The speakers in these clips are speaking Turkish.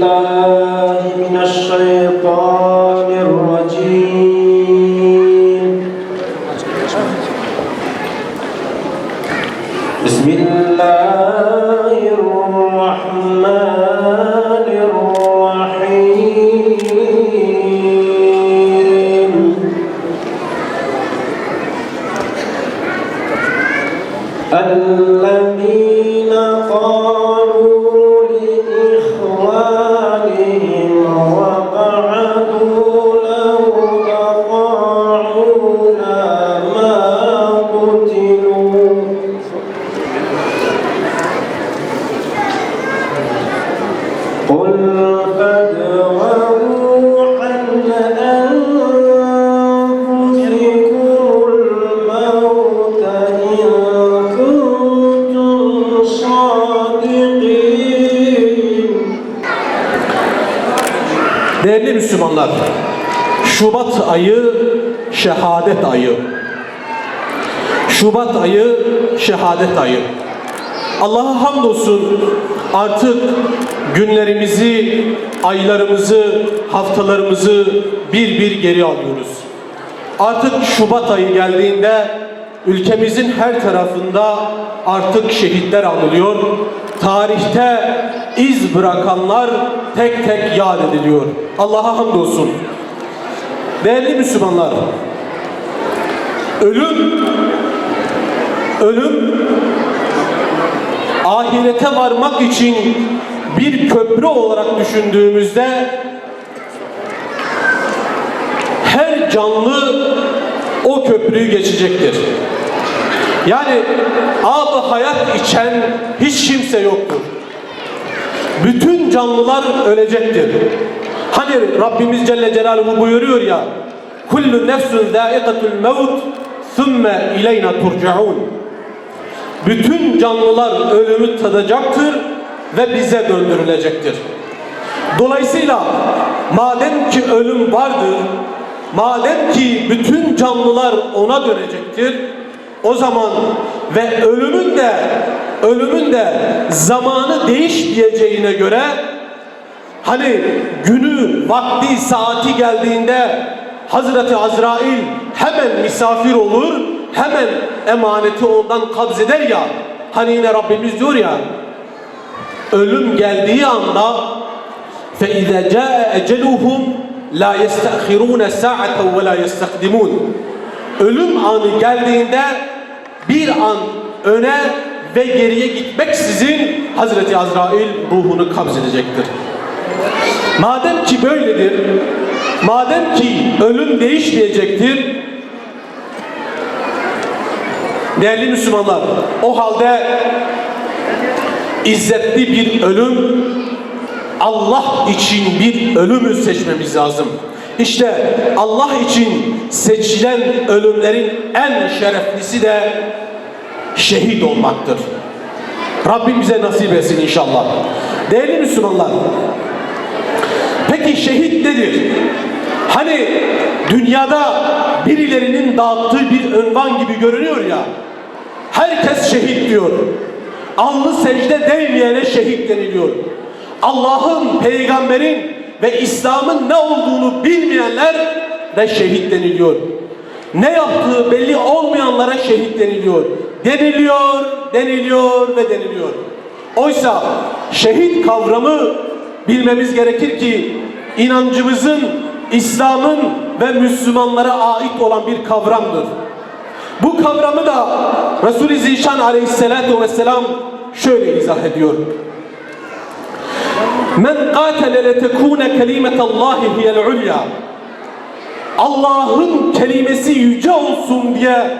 بالله من الشيطان الرجيم. بسم الله الرحمن الرحيم. الذين قالوا لإخوانهم وقعدوا لو أطاعونا ما قتلوا قل فادرءوا عن أنفسكم الموت إن كنتم صادقين. Değerli Müslümanlar, Şubat ayı şehadet ayı. Şubat ayı şehadet ayı. Allah'a hamdolsun artık günlerimizi, aylarımızı, haftalarımızı bir bir geri alıyoruz. Artık Şubat ayı geldiğinde ülkemizin her tarafında artık şehitler anılıyor. Tarihte iz bırakanlar tek tek yad ediliyor. Allah'a hamdolsun. Değerli Müslümanlar, ölüm ahirete varmak için bir köprü olarak düşündüğümüzde her canlı o köprüyü geçecektir. Yani ab-ı hayat içen hiç kimse yoktur. Bütün canlılar ölecektir. Hani Rabbimiz Celle Celaluhu buyuruyor ya: "Kullu nefsun zâikatul mevt, thumme ileyna turcaun." Bütün canlılar ölümü tadacaktır ve bize döndürülecektir. Dolayısıyla madem ki ölüm vardır, madem ki bütün canlılar ona dönecektir, o zaman ve ölümün de zamanı değişmeyeceğine göre, hani günü, vakti, saati geldiğinde Hazreti Azrail hemen misafir olur, hemen emaneti ondan kabzeder ya. Hani yine Rabbimiz diyor ya, ölüm geldiği anda فَاِذَا جَاءَ اَجَلُهُمْ لَا يَسْتَأْخِرُونَ سَاعَةً وَلَا يَسْتَقْدِمُونَ. Ölüm anı geldiğinde bir an öne ve geriye gitmeksizin Hazreti Azrail ruhunu kabzedecektir. Madem ki böyledir, madem ki ölüm değişmeyecektir, değerli Müslümanlar, o halde izzetli bir ölüm, Allah için bir ölümü seçmemiz lazım. İşte Allah için seçilen ölümlerin en şereflisi de şehit olmaktır. Rabbim bize nasip etsin inşallah. Değerli Müslümanlar, peki şehit nedir? Hani dünyada birilerinin dağıttığı bir unvan gibi görünüyor ya, herkes şehit diyor. Alnı secde değmeyene şehit deniliyor. Allah'ın, peygamberin ve İslam'ın ne olduğunu bilmeyenler de şehit deniliyor. Ne yaptığı belli olmayanlara şehit deniliyor. Deniliyor ve deniliyor. Oysa şehit kavramı bilmemiz gerekir ki inancımızın, İslam'ın ve Müslümanlara ait olan bir kavramdır. Bu kavramı da Resul-i Zişan aleyhissalatu vesselam şöyle izah ediyor. Men qatele letekune kelimetallahi hiyel ulya. Allah'ın kelimesi yüce olsun diye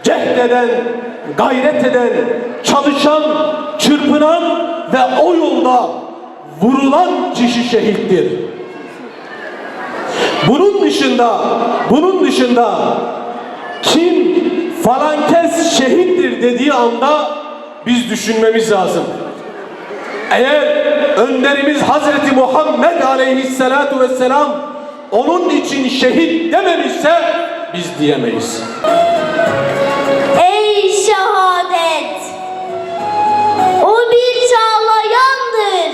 cehdeden, gayret eden, çalışan, çırpınan ve o yolda vurulan kişi şehittir. Bunun dışında kim falan kes şehittir dediği anda biz düşünmemiz lazım. Eğer önderimiz Hazreti Muhammed aleyhissalatu vesselam onun için şehit dememişse biz diyemeyiz. Ey şehadet! O bir çağlayandır.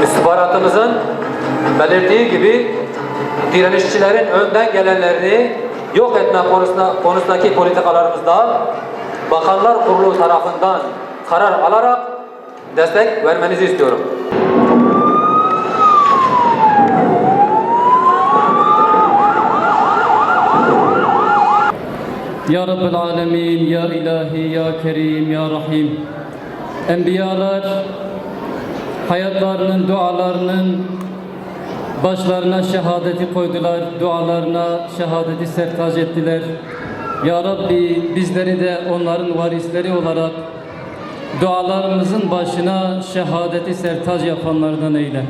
İstihbaratımızın belirttiği gibi direnişçilerin önden gelenlerini yok etme konusundaki politikalarımızda Bakanlar Kurulu tarafından karar alarak destek vermenizi istiyorum. Ya Rabbel Alemin, Ya İlahi, Ya Kerim, Ya Rahim. Enbiyalar hayatlarının, dualarının başlarına şehadeti koydular, dualarına şehadeti sertaç ettiler. Ya Rabbi bizleri de onların varisleri olarak dualarımızın başına şehadeti sertaç yapanlardan eyle.